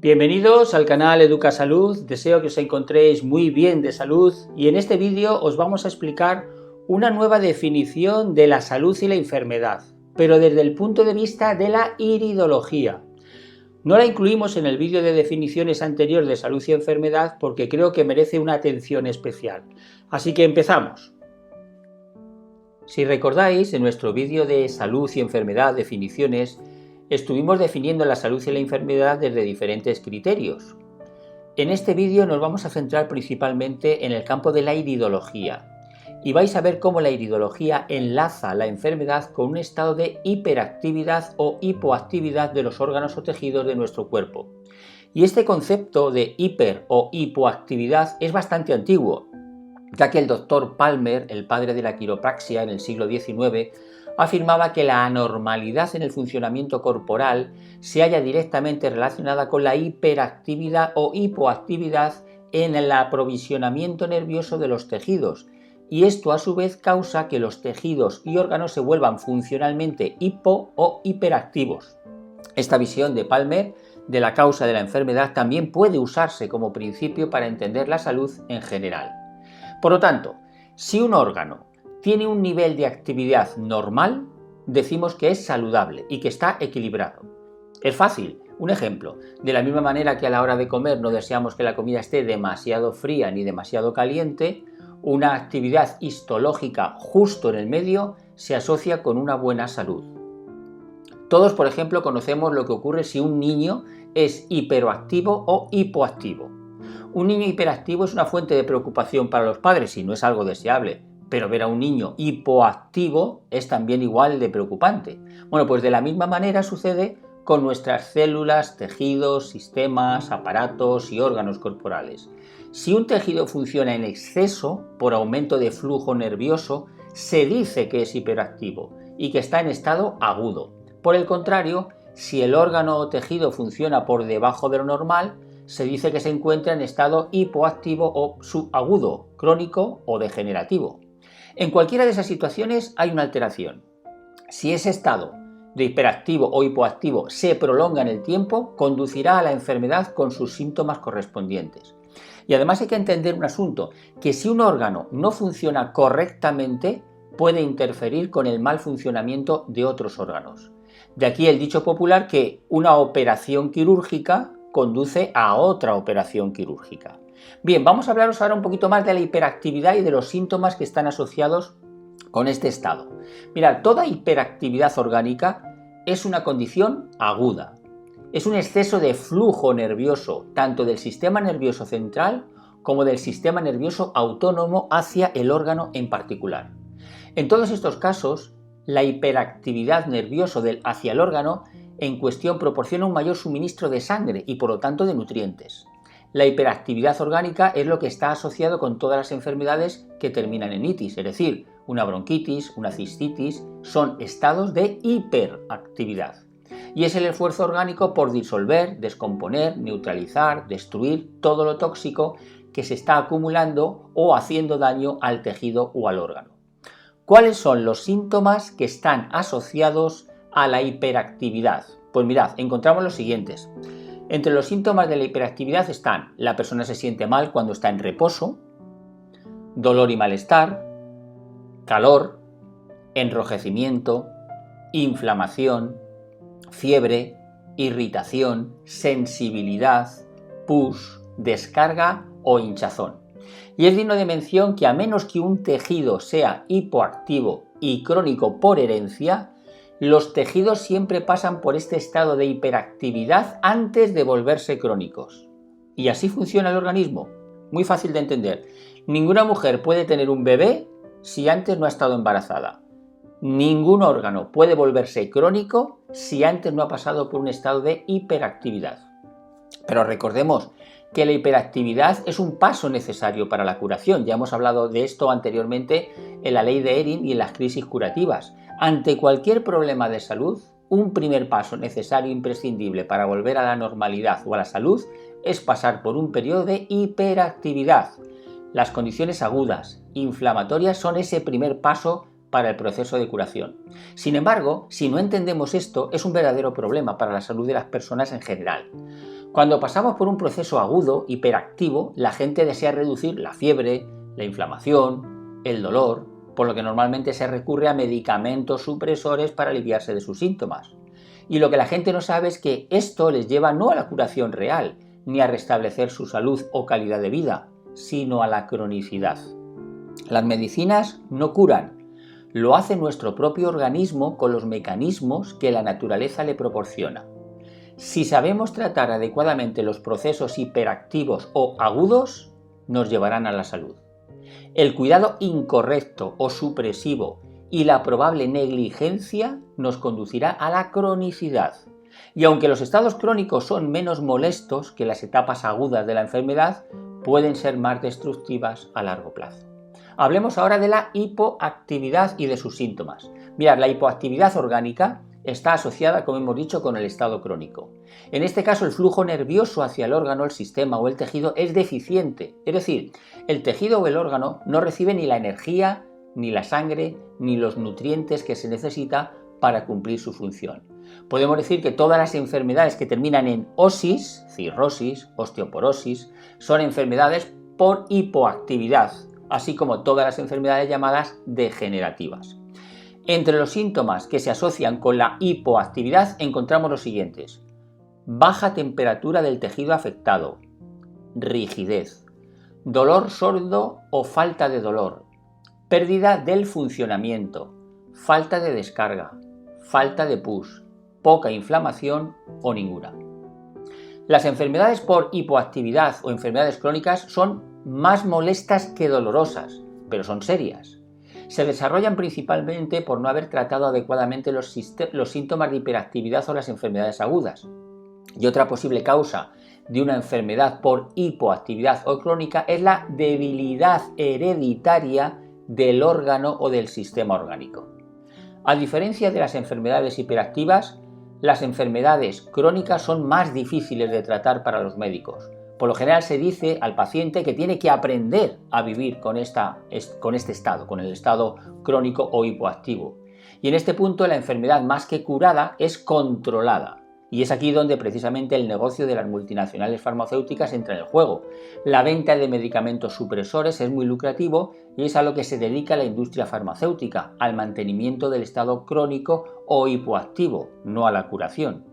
Bienvenidos al canal Educa Salud, deseo que os encontréis muy bien de salud y en este vídeo os vamos a explicar una nueva definición de la salud y la enfermedad, pero desde el punto de vista de la iridología. No la incluimos en el vídeo de definiciones anterior de salud y enfermedad porque creo que merece una atención especial. Así que empezamos. Si recordáis, en nuestro vídeo de salud y enfermedad, definiciones, estuvimos definiendo la salud y la enfermedad desde diferentes criterios. En este vídeo nos vamos a centrar principalmente en el campo de la iridología y vais a ver cómo la iridología enlaza la enfermedad con un estado de hiperactividad o hipoactividad de los órganos o tejidos de nuestro cuerpo. Y este concepto de hiper o hipoactividad es bastante antiguo, ya que el doctor Palmer, el padre de la quiropraxia en el siglo XIX, afirmaba que la anormalidad en el funcionamiento corporal se halla directamente relacionada con la hiperactividad o hipoactividad en el aprovisionamiento nervioso de los tejidos, y esto a su vez causa que los tejidos y órganos se vuelvan funcionalmente hipo o hiperactivos. Esta visión de Palmer de la causa de la enfermedad también puede usarse como principio para entender la salud en general. Por lo tanto, si un órgano tiene un nivel de actividad normal, decimos que es saludable y que está equilibrado. Es fácil. Un ejemplo, de la misma manera que a la hora de comer no deseamos que la comida esté demasiado fría ni demasiado caliente, una actividad histológica justo en el medio se asocia con una buena salud. Todos, por ejemplo, conocemos lo que ocurre si un niño es hiperactivo o hipoactivo. Un niño hiperactivo es una fuente de preocupación para los padres y no es algo deseable. Pero ver a un niño hipoactivo es también igual de preocupante. Bueno, pues de la misma manera sucede con nuestras células, tejidos, sistemas, aparatos y órganos corporales. Si un tejido funciona en exceso por aumento de flujo nervioso, se dice que es hiperactivo y que está en estado agudo. Por el contrario, si el órgano o tejido funciona por debajo de lo normal, se dice que se encuentra en estado hipoactivo o subagudo, crónico o degenerativo. En cualquiera de esas situaciones hay una alteración. Si ese estado de hiperactivo o hipoactivo se prolonga en el tiempo, conducirá a la enfermedad con sus síntomas correspondientes. Y además hay que entender un asunto, que si un órgano no funciona correctamente, puede interferir con el mal funcionamiento de otros órganos. De aquí el dicho popular que una operación quirúrgica conduce a otra operación quirúrgica. Bien, vamos a hablaros ahora un poquito más de la hiperactividad y de los síntomas que están asociados con este estado. Mirad, toda hiperactividad orgánica es una condición aguda. Es un exceso de flujo nervioso, tanto del sistema nervioso central como del sistema nervioso autónomo hacia el órgano en particular. En todos estos casos, la hiperactividad nerviosa hacia el órgano en cuestión proporciona un mayor suministro de sangre y por lo tanto de nutrientes. La hiperactividad orgánica es lo que está asociado con todas las enfermedades que terminan en itis, es decir, una bronquitis, una cistitis, son estados de hiperactividad. Y es el esfuerzo orgánico por disolver, descomponer, neutralizar, destruir todo lo tóxico que se está acumulando o haciendo daño al tejido o al órgano. ¿Cuáles son los síntomas que están asociados a la hiperactividad? Pues mirad, encontramos los siguientes. Entre los síntomas de la hiperactividad están: la persona se siente mal cuando está en reposo, dolor y malestar, calor, enrojecimiento, inflamación, fiebre, irritación, sensibilidad, pus, descarga o hinchazón. Y es digno de mención que a menos que un tejido sea hipoactivo y crónico por herencia, los tejidos siempre pasan por este estado de hiperactividad antes de volverse crónicos. Y así funciona el organismo. Muy fácil de entender. Ninguna mujer puede tener un bebé si antes no ha estado embarazada. Ningún órgano puede volverse crónico si antes no ha pasado por un estado de hiperactividad. Pero recordemos que la hiperactividad es un paso necesario para la curación. Ya hemos hablado de esto anteriormente en la ley de Erin y en las crisis curativas. Ante cualquier problema de salud, un primer paso necesario e imprescindible para volver a la normalidad o a la salud es pasar por un periodo de hiperactividad. Las condiciones agudas, inflamatorias, son ese primer paso para el proceso de curación. Sin embargo, si no entendemos esto, es un verdadero problema para la salud de las personas en general. Cuando pasamos por un proceso agudo, hiperactivo, la gente desea reducir la fiebre, la inflamación, el dolor, por lo que normalmente se recurre a medicamentos supresores para aliviarse de sus síntomas. Y lo que la gente no sabe es que esto les lleva no a la curación real, ni a restablecer su salud o calidad de vida, sino a la cronicidad. Las medicinas no curan, lo hace nuestro propio organismo con los mecanismos que la naturaleza le proporciona. Si sabemos tratar adecuadamente los procesos hiperactivos o agudos, nos llevarán a la salud. El cuidado incorrecto o supresivo y la probable negligencia nos conducirá a la cronicidad. Y aunque los estados crónicos son menos molestos que las etapas agudas de la enfermedad, pueden ser más destructivas a largo plazo. Hablemos ahora de la hipoactividad y de sus síntomas. Mirad, la hipoactividad orgánica está asociada, como hemos dicho, con el estado crónico. En este caso, el flujo nervioso hacia el órgano, el sistema o el tejido es deficiente. Es decir, el tejido o el órgano no recibe ni la energía, ni la sangre, ni los nutrientes que se necesita para cumplir su función. Podemos decir que todas las enfermedades que terminan en osis, cirrosis, osteoporosis, son enfermedades por hipoactividad, así como todas las enfermedades llamadas degenerativas. Entre los síntomas que se asocian con la hipoactividad encontramos los siguientes: baja temperatura del tejido afectado, rigidez, dolor sordo o falta de dolor, pérdida del funcionamiento, falta de descarga, falta de pus, poca inflamación o ninguna. Las enfermedades por hipoactividad o enfermedades crónicas son más molestas que dolorosas, pero son serias. Se desarrollan principalmente por no haber tratado adecuadamente los síntomas de hiperactividad o las enfermedades agudas. Y otra posible causa de una enfermedad por hipoactividad o crónica es la debilidad hereditaria del órgano o del sistema orgánico. A diferencia de las enfermedades hiperactivas, las enfermedades crónicas son más difíciles de tratar para los médicos. Por lo general se dice al paciente que tiene que aprender a vivir con este estado, con el estado crónico o hipoactivo. Y en este punto la enfermedad más que curada es controlada. Y es aquí donde precisamente el negocio de las multinacionales farmacéuticas entra en el juego. La venta de medicamentos supresores es muy lucrativo y es a lo que se dedica la industria farmacéutica, al mantenimiento del estado crónico o hipoactivo, no a la curación.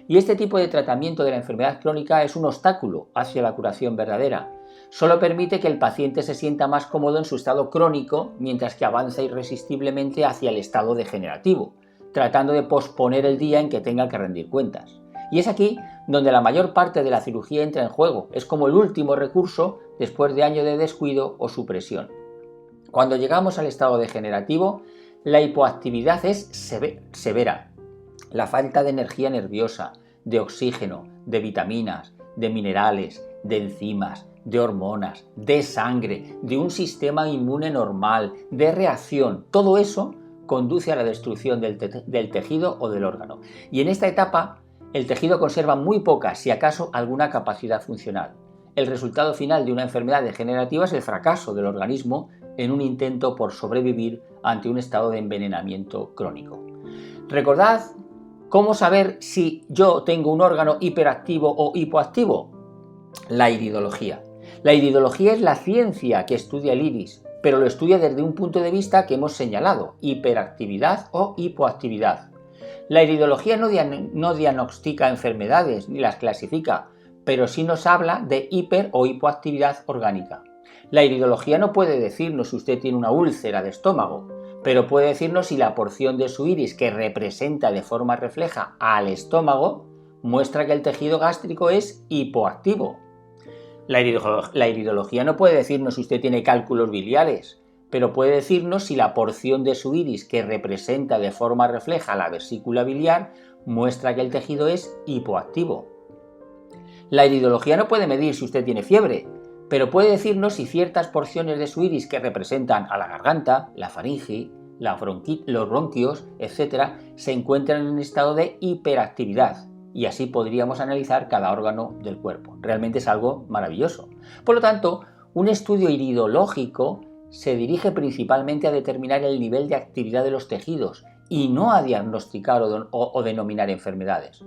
Y este tipo de tratamiento de la enfermedad crónica es un obstáculo hacia la curación verdadera. Solo permite que el paciente se sienta más cómodo en su estado crónico mientras que avanza irresistiblemente hacia el estado degenerativo, tratando de posponer el día en que tenga que rendir cuentas. Y es aquí donde la mayor parte de la cirugía entra en juego. Es como el último recurso después de años de descuido o supresión. Cuando llegamos al estado degenerativo, la hipoactividad es severa. La falta de energía nerviosa, de oxígeno, de vitaminas, de minerales, de enzimas, de hormonas, de sangre, de un sistema inmune normal, de reacción, todo eso conduce a la destrucción del tejido o del órgano. Y en esta etapa, el tejido conserva muy poca, si acaso, alguna capacidad funcional. El resultado final de una enfermedad degenerativa es el fracaso del organismo en un intento por sobrevivir ante un estado de envenenamiento crónico. Recordad cómo saber si yo tengo un órgano hiperactivo o hipoactivo. La iridología. La iridología es la ciencia que estudia el iris, pero lo estudia desde un punto de vista que hemos señalado: hiperactividad o hipoactividad. La iridología no diagnostica enfermedades ni las clasifica, pero sí nos habla de hiper o hipoactividad orgánica. La iridología no puede decirnos si usted tiene una úlcera de estómago, pero puede decirnos si la porción de su iris que representa de forma refleja al estómago muestra que el tejido gástrico es hipoactivo. La iridología no puede decirnos si usted tiene cálculos biliares, pero puede decirnos si la porción de su iris que representa de forma refleja la vesícula biliar muestra que el tejido es hipoactivo. La iridología no puede medir si usted tiene fiebre, pero puede decirnos si ciertas porciones de su iris que representan a la garganta, la faringe, los bronquios, etc., se encuentran en un estado de hiperactividad. Y así podríamos analizar cada órgano del cuerpo. Realmente es algo maravilloso. Por lo tanto, un estudio iridológico se dirige principalmente a determinar el nivel de actividad de los tejidos y no a diagnosticar o denominar enfermedades.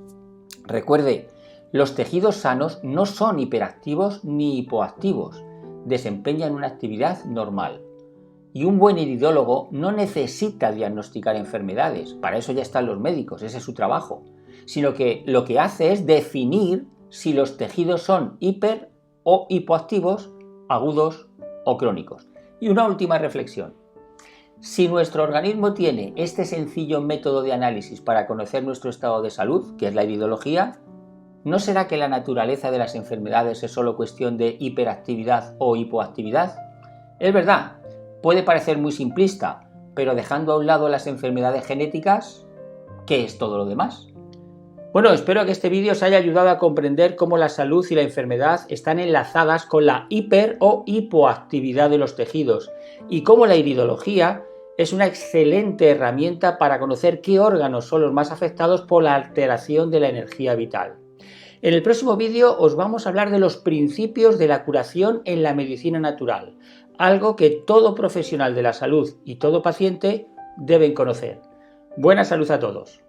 Recuerde, Los tejidos sanos no son hiperactivos ni hipoactivos, desempeñan una actividad normal. Y un buen iridólogo no necesita diagnosticar enfermedades, para eso ya están los médicos, ese es su trabajo, sino que lo que hace es definir si los tejidos son hiper o hipoactivos, agudos o crónicos. Y una última reflexión. Si nuestro organismo tiene este sencillo método de análisis para conocer nuestro estado de salud, que es la iridología, ¿no será que la naturaleza de las enfermedades es solo cuestión de hiperactividad o hipoactividad? Es verdad, puede parecer muy simplista, pero dejando a un lado las enfermedades genéticas, ¿qué es todo lo demás? Bueno, espero que este vídeo os haya ayudado a comprender cómo la salud y la enfermedad están enlazadas con la hiper o hipoactividad de los tejidos y cómo la iridología es una excelente herramienta para conocer qué órganos son los más afectados por la alteración de la energía vital. En el próximo vídeo os vamos a hablar de los principios de la curación en la medicina natural, algo que todo profesional de la salud y todo paciente deben conocer. Buena salud a todos.